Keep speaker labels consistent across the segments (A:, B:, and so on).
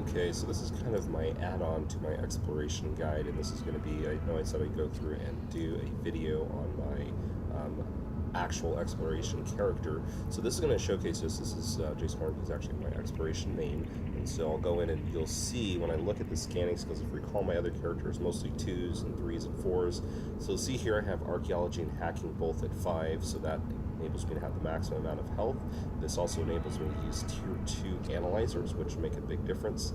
A: Okay, so this is kind of my add-on to my exploration guide, and this is going to be, I know I said I'd go through and do a video on my actual exploration character. So this is going to showcase this. This is Jace Horn, who's actually my exploration main, and so I'll go in and you'll see when I look at the scanning skills, if you recall my other characters, mostly 2s and 3s and 4s. So you'll see here I have archaeology and hacking both at 5, so that enables me to have the maximum amount of health. This also enables me to use tier 2 analyzers, which make a big difference.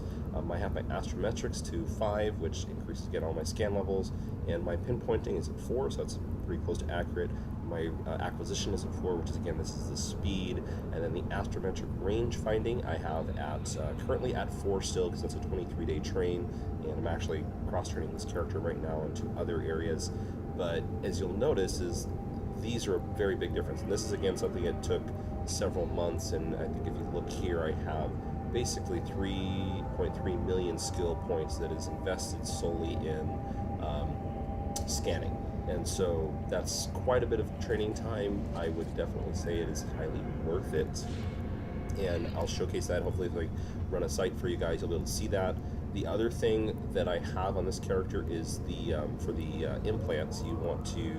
A: I have my astrometrics to 5, which increases again all my scan levels, and my pinpointing is at 4, so that's pretty close to accurate. My acquisition is at 4, which is again, this is the speed, and then the astrometric range finding I have at currently at 4 still, because it's a 23-day train, and I'm actually cross-training this character right now into other areas. But as you'll notice is these are a very big difference, and this is again something that took several months, and I think if you look here I have basically 3.3 million skill points that is invested solely in scanning, and so that's quite a bit of training time. I would definitely say it is highly worth it, and I'll showcase that. Hopefully if I run a site for you guys you'll be able to see that. The other thing that I have on this character is the for the implants, you want to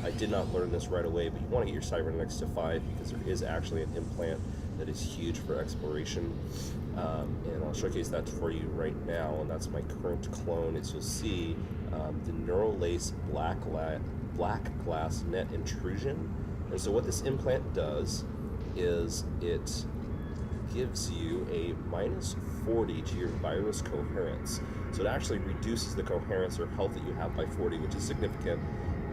A: I did not learn this right away, but you want to get your cybernetics to 5 because there is actually an implant that is huge for exploration, and I'll showcase that for you right now, and that's my current clone. As you'll see, the Neurolace black glass net intrusion. And so what this implant does is it gives you a -40 to your virus coherence. So it actually reduces the coherence or health that you have by 40, which is significant,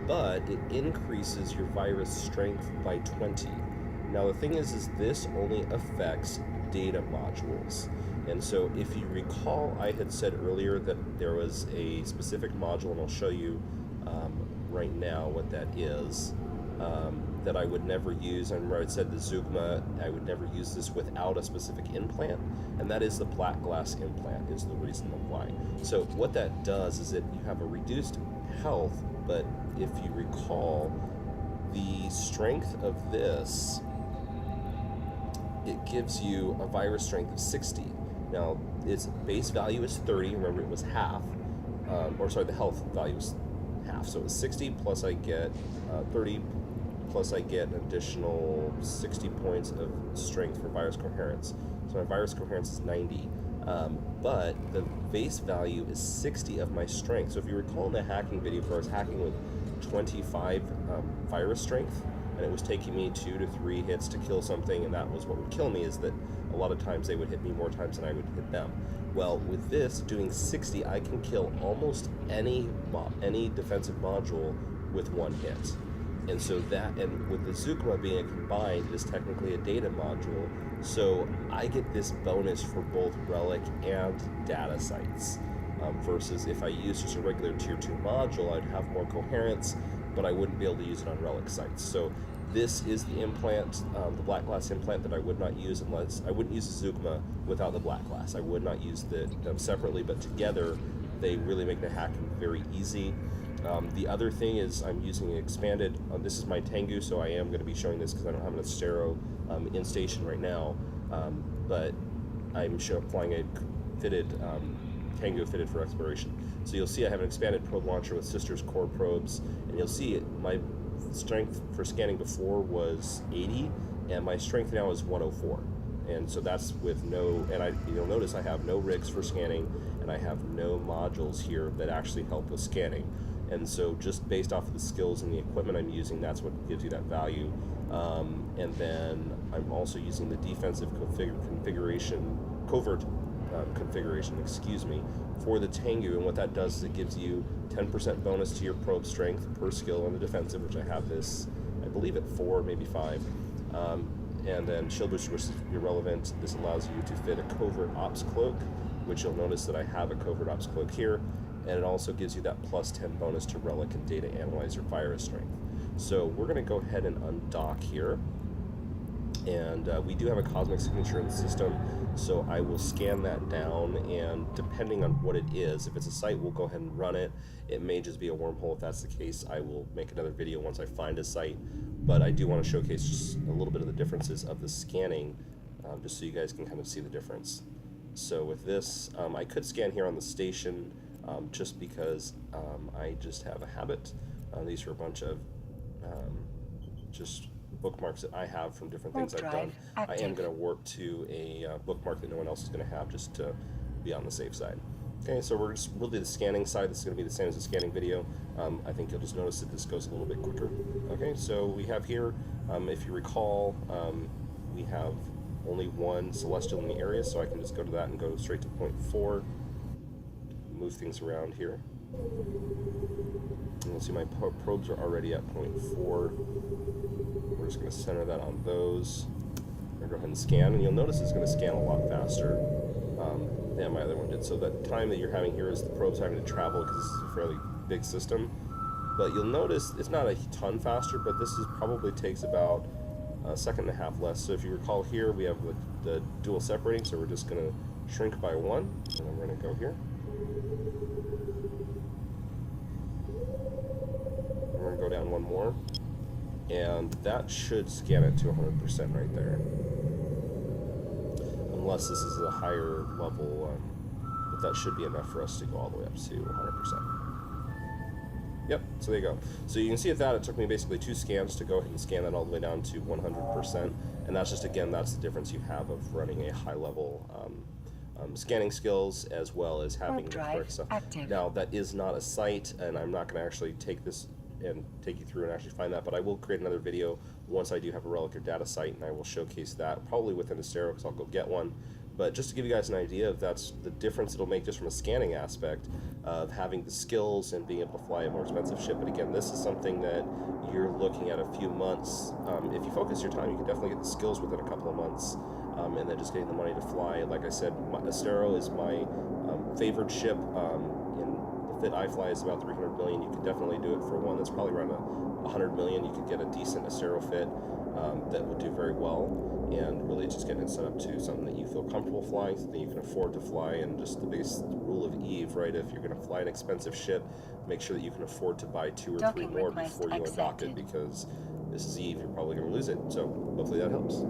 A: but it increases your virus strength by 20. Now the thing is this only affects data modules. And so if you recall, I had said earlier that there was a specific module, and I'll show you right now what that is, that I would never use. I remember I said the Zeugma, I would never use this without a specific implant, and that is the black glass implant is the reason why. So what that does is that you have a reduced health, but if you recall, the strength of this, it gives you a virus strength of 60. Now, its base value is 30, remember it was half, the health value is half, so it was 60 plus I get 30 plus I get an additional 60 points of strength for virus coherence. So my virus coherence is 90, but the base value is 60 of my strength. So if you recall in the hacking video where I was hacking with 25 virus strength, and it was taking me 2 to 3 hits to kill something, and that was what would kill me, is that a lot of times they would hit me more times than I would hit them. Well, with this, doing 60, I can kill almost any defensive module with 1 hit. And so that, and with the Zeugma being combined, it is technically a data module, so I get this bonus for both relic and data sites. Versus if I use just a regular tier 2 module, I'd have more coherence, but I wouldn't be able to use it on relic sites. So this is the implant, the black glass implant, that I would not use unless, I wouldn't use the Zeugma without the black glass. I would not use them separately, but together they really make the hacking very easy. The other thing is I'm using an expanded, this is my Tengu, so I am going to be showing this because I don't have an Astero in station right now, but I'm applying a fitted Tengu fitted for exploration. So you'll see I have an expanded probe launcher with Sisters core probes, and you'll see my strength for scanning before was 80, and my strength now is 104. And so that's with no, and you'll notice I have no rigs for scanning, and I have no modules here that actually help with scanning. And so just based off of the skills and the equipment I'm using, that's what gives you that value. And then I'm also using the defensive configuration, covert configuration, excuse me, for the Tengu, and what that does is it gives you 10% bonus to your probe strength per skill on the defensive, which I have this, I believe at 4, maybe 5. And then shield booster, which is irrelevant. This allows you to fit a covert ops cloak, which you'll notice that I have a covert ops cloak here, and it also gives you that plus 10 bonus to relic and data analyzer virus strength. So we're going to go ahead and undock here, and we do have a cosmic signature in the system, so I will scan that down, and depending on what it is, if it's a site, we'll go ahead and run it. It may just be a wormhole. If that's the case, I will make another video once I find a site, but I do want to showcase just a little bit of the differences of the scanning, just so you guys can kind of see the difference. So with this, I could scan here on the station just because I just have a habit. These are a bunch of just bookmarks that I have from different things I've done. I am going to warp to a bookmark that no one else is going to have just to be on the safe side. Okay, so we're just really the scanning side. This is going to be the same as the scanning video. I think you'll just notice that this goes a little bit quicker. Okay, so we have here, if you recall, we have only one celestial in the area, so I can just go to that and go straight to point 4. Move things around here. And you'll see my probes are already at point 4. We're just going to center that on those. I'm going to go ahead and scan, and you'll notice it's going to scan a lot faster than my other one did. So the time that you're having here is the probes having to travel because this is a fairly big system. But you'll notice it's not a ton faster, but this is probably takes about a second and a half less. So if you recall here, we have the dual separating, so we're just going to shrink by 1, and then we're going to go here. And we're going to go down 1 more, and that should scan it to 100% right there. Unless this is a higher level, but that should be enough for us to go all the way up to 100%. Yep, so there you go. So you can see at that, it took me basically 2 scans to go ahead and scan that all the way down to 100%. And that's just, again, that's the difference you have of running a high-level scanning skills as well as having the correct stuff. Now, that is not a site, and I'm not going to actually take this and take you through and actually find that, but I will create another video once I do have a Relic or data site, and I will showcase that, probably within Astero, because I'll go get one. But just to give you guys an idea of that's the difference it'll make just from a scanning aspect of having the skills and being able to fly a more expensive ship. But again, this is something that you're looking at a few months. If you focus your time, you can definitely get the skills within a couple of months, and then just getting the money to fly. Like I said, Astero is my favored ship. The fit I fly is about 300 million. You could definitely do it for one that's probably around 100 million. You could get a decent Astero fit that would do very well. And really just getting it set up to something that you feel comfortable flying, something you can afford to fly, and just the biggest rule of Eve, right? If you're going to fly an expensive ship, make sure that you can afford to buy 2 or 3 more before you adopt it, because this is Eve, you're probably going to lose it. So hopefully that helps.